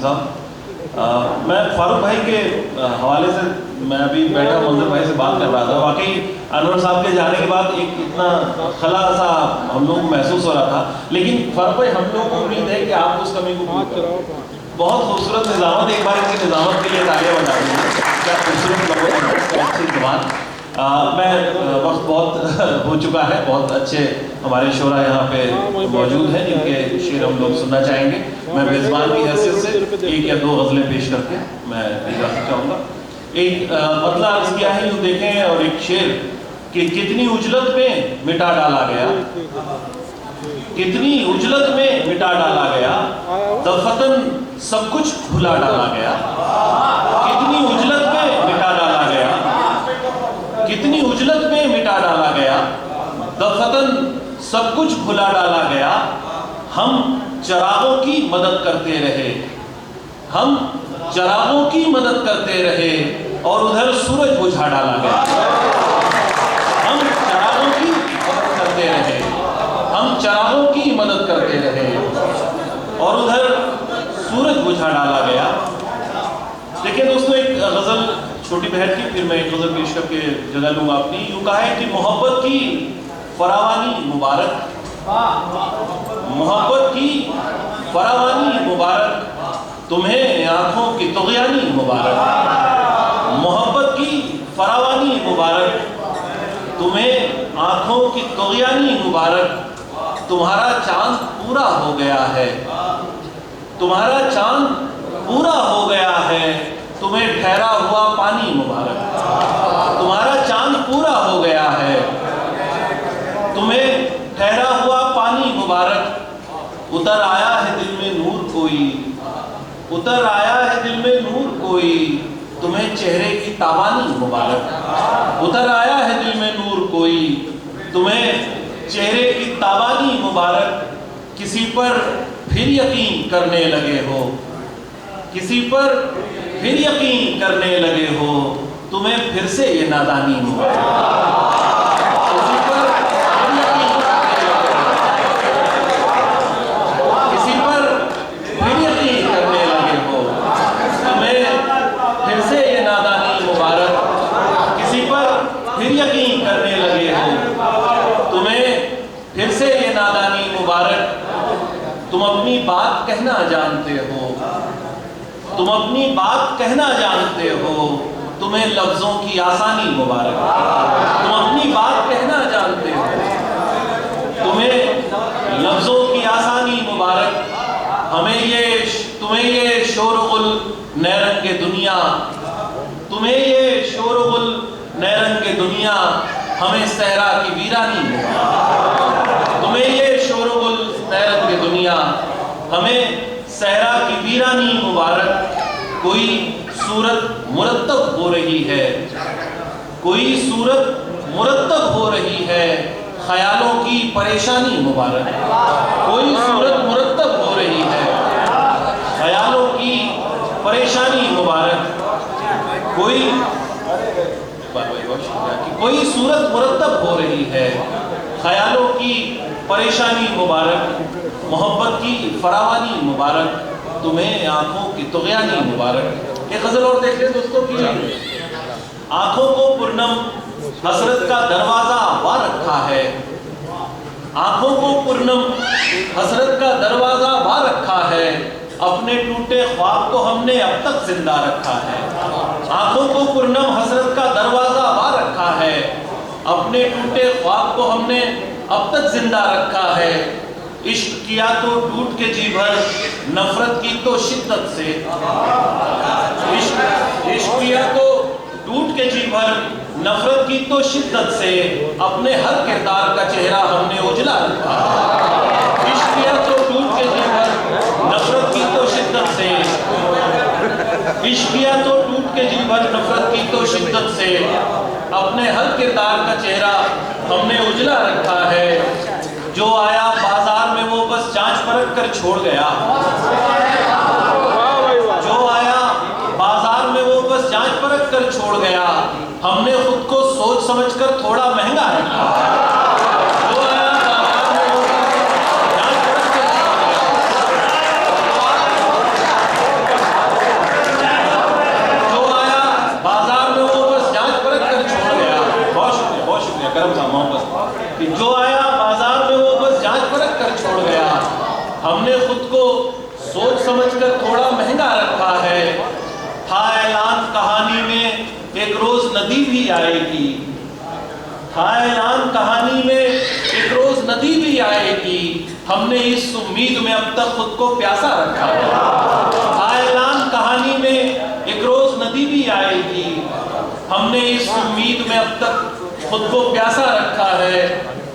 صاحب، میں فاروق بھائی کے حوالے سے میں ابھی بیٹھا منظر بھائی سے بات کر رہا تھا. واقعی انور صاحب کے جانے کے بعد ایک اتنا خلا سا ہم لوگوں کو محسوس ہو رہا تھا، لیکن فاروق بھائی ہم لوگوں کو امید ہے کہ آپ اس کمی کو پورا کریں. بہت خوبصورت نظامت، ایک بار ان کی نظامت کے لیے تالیاں بجا دیں. کیا خوبصورت لفظ، اچھی زبان. میں وقت بہت ہو چکا ہے، بہت اچھے ہمارے شعراء یہاں پہ موجود ہیں جن کے شعر ہم لوگ سننا چاہیں گے. میں میزبان کی حیثیت سے ایک یا دو غزلیں پیش کر کے میں اجازت چاہوں گا. ایک مطلب عرض کیا ہے یوں دیکھیں، اور ایک شعر کہ کتنی اجلت میں مٹا ڈالا گیا، کتنی اجلت میں مٹا ڈالا گیا، دفتن سب کچھ بھلا ڈالا گیا. کتنی اجلت میں مٹا ڈالا گیا، کتنی اجلت میں مٹا ڈالا گیا، دفتن سب کچھ بھلا ڈالا گیا. ہم چراغوں کی مدد کرتے رہے، ہم چراغوں کی مدد کرتے رہے، اور ادھر سورج بجھا ڈالا گیا. ہم چراغوں کی مدد کرتے رہے، ہم چراغوں کی مدد کرتے رہے، اور ادھر سورج بجھا ڈالا گیا. دیکھیں دوستو، ایک غزل چھوٹی بہن کی، پھر میں ایک غزل پیش کر کے جگہ لوں گا اپنی. یوں کہا ہے کہ محبت کی فراوانی مبارک، محبت کی فراوانی مبارک، تمہیں آنکھوں کی طغیانی مبارک. محبت کی فراوانی مبارک، تمہیں آنکھوں کی طغیانی مبارک. تمہارا چاند پورا ہو گیا ہے، تمہارا چاند پورا ہو گیا ہے، تمہیں ٹھہرا ہوا پانی مبارک. تمہارا چاند پورا ہو گیا ہے، تمہیں ٹھہرا ہوا پانی مبارک. اتر آیا ہے دل میں نور کوئی، اتر آیا ہے دل میں نور کوئی، تمہیں چہرے کی تابانی مبارک. اتر آیا ہے دل میں نور کوئی، تمہیں چہرے کی تابانی مبارک. کسی پر پھر یقین کرنے لگے ہو، کسی پر پھر یقین کرنے لگے ہو، تمہیں پھر سے یہ نادانی مبارک. کسی پر پھر یقین کرنے لگے ہو، کسی پر پھر یقین کرنے لگے ہو، تمہیں پھر سے یہ نادانی مبارک. کسی پر پھر یقین کرنے لگے ہو، تمہیں پھر سے یہ نادانی مبارک. تم اپنی بات کہنا جانتے ہو، تم اپنی بات کہنا جانتے ہو، تمہیں لفظوں کی آسانی مبارک. تم اپنی بات کہنا جانتے ہو، تمہیں لفظوں کی آسانی مبارک. تمہیں یہ شور و غل نیرنگ دنیا، تمہیں یہ شور و غل نیرنگ دنیا، ہمیں صحرا کی ویرانی مبارک. تمہیں یہ شور و غل نیرنگ دنیا، ہمیں صحرا کی ویرانی مبارک. کوئی صورت مرتب ہو رہی ہے، کوئی صورت مرتب ہو رہی ہے، خیالوں کی پریشانی مبارک. کوئی صورت مرتب ہو رہی ہے، خیالوں کی پریشانی مبارک. کوئی صورت مرتب ہو رہی ہے، خیالوں کی پریشانی مبارک. محبت کی فراوانی مبارک، تمہیں آنکھوں کی طغیانی مبارک. ایک غزل اور دیکھ لیں دوستوں کی. آنکھوں کو پرنم حسرت کا دروازہ وا رکھا ہے، آنکھوں کو پرنم حسرت کا دروازہ وا رکھا ہے، اپنے ٹوٹے خواب کو ہم نے اب تک زندہ رکھا ہے. آنکھوں کو پرنم حسرت کا دروازہ وا رکھا ہے، اپنے ٹوٹے خواب کو ہم نے اب تک زندہ رکھا ہے. عشق کیا تو ٹوٹ کے جی بھر، نفرت کی تو شدت سے. عشق کیا تو ٹوٹ کے جی بھر، نفرت کی تو شدت سے، اپنے ہر کردار کا چہرہ ہم نے اجلا رکھا. عشق کیا تو ٹوٹ کے جی بھر، نفرت کی تو شدت سے، عشق کیا تو ٹوٹ کے جی بھر، نفرت کی تو شدت سے، اپنے ہر کردار کا چہرہ ہم نے اجلا رکھا ہے. جو آیا بازار میں وہ بس جانچ پرکھ کر چھوڑ گیا، جو آیا بازار میں وہ بس جانچ پرکھ کر چھوڑ گیا، ہم نے خود کو سوچ سمجھ کر تھوڑا مہنگا رکھا. جو آیا بازار میں وہ بس جانچ پرکھ کر چھوڑ گیا، ایک روز ندی بھی آئے گی، تھا اعلان کہانی میں ایک روز ندی بھی آئے گی، ہم نے اس امید میں اب تک خود کو پیاسا رکھا ہے۔ تھا اعلان کہانی میں ایک روز ندی بھی آئے گی، ہم نے اس امید میں اب تک خود کو پیاسا رکھا ہے۔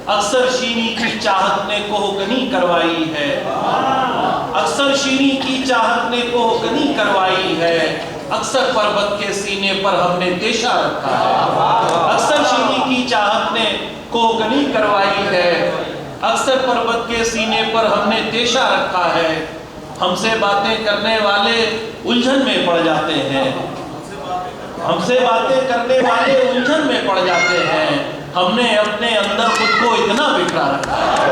اکثر شیریں کی چاہت نے کوہکنی کروائی ہے، اکثر شیریں کی چاہت نے کوہکنی کروائی ہے، اکثر پربت کے سینے پر ہم نے تیشہ رکھا ہے۔ اکثر شیریں کی چاہت نے کوہکنی کروائی ہے، اکثر پربت کے سینے پر ہم نے تیشہ رکھا ہے۔ ہم سے باتیں کرنے والے الجھن میں پڑ جاتے ہیں، ہم سے باتیں کرنے والے الجھن میں پڑ جاتے ہیں، ہم نے اپنے اندر خود کو اتنا بکھرا رکھا ہے۔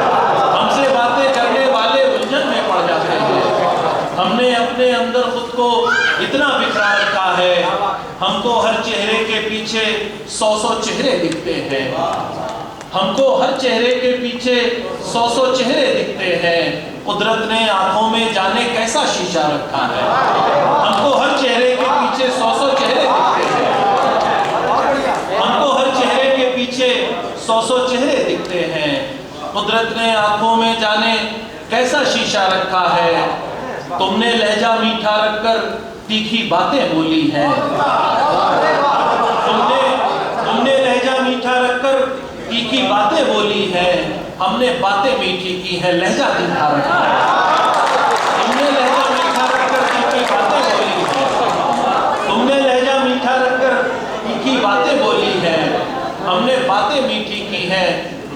ہم سے باتیں کرنے والے الجھن میں پڑ جاتے ہیں، ہم نے اپنے اندر خود کو اتنا بکھرا رکھا ہے، ہم کو ہر چہرے کے پیچھے 100 چہرے دکھتے ہیں، ہم کو ہر چہرے کے پیچھے 100 چہرے دکھتے ہیں۔ قدرت نے آنکھوں میں جانے کیسا شیشہ رکھا ہے، ہم کو ہر چہرے کے پیچھے 100 چہرے دکھتے ہیں، ہم کو ہر چہرے کے پیچھے 100 چہرے دکھتے ہیں۔ قدرت نے آنکھوں میں جانے کیسا شیشہ رکھا ہے، تم نے لہجہ میٹھا رکھ کر تیکھی باتیں بولی ہیں، تم نے لہجہ میٹھا رکھ کر تیکھی باتیں بولی ہیں، ہم نے باتیں میٹھی کی ہیں، لہجہ تیکھا رکھا ہے۔ تم نے لہجہ میٹھا رکھ کر تیکھی باتیں بولی ہیں، تم نے لہجہ میٹھا رکھ کر تیکھی باتیں بولی ہیں، ہم نے باتیں میٹھی کی ہیں،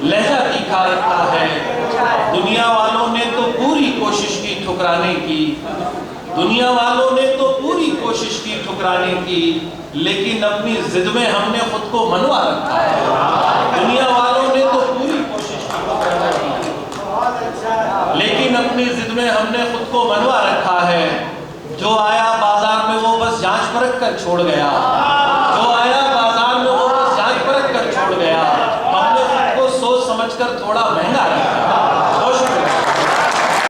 لہجہ تیکھا رکھا ہے۔ دنیا والوں نے تو پوری کوشش کی ٹھکرانے کی، دنیا والوں نے تو پوری کوشش کی ٹھکرانے کی، لیکن اپنی ضد میں ہم نے خود کو منوا رکھا ہے۔ دنیا والوں نے تو پوری کوشش کی ٹھکرانے کی، لیکن اپنی ضد میں ہم نے خود کو منوا رکھا ہے۔ جو آیا بازار میں وہ بس جانچ پرکھ کر چھوڑ گیا، جو آیا بازار میں وہ بس جانچ پرکھ کر چھوڑ گیا، ہم نے خود کو سوچ سمجھ کر تھوڑا مہنگا رکھا۔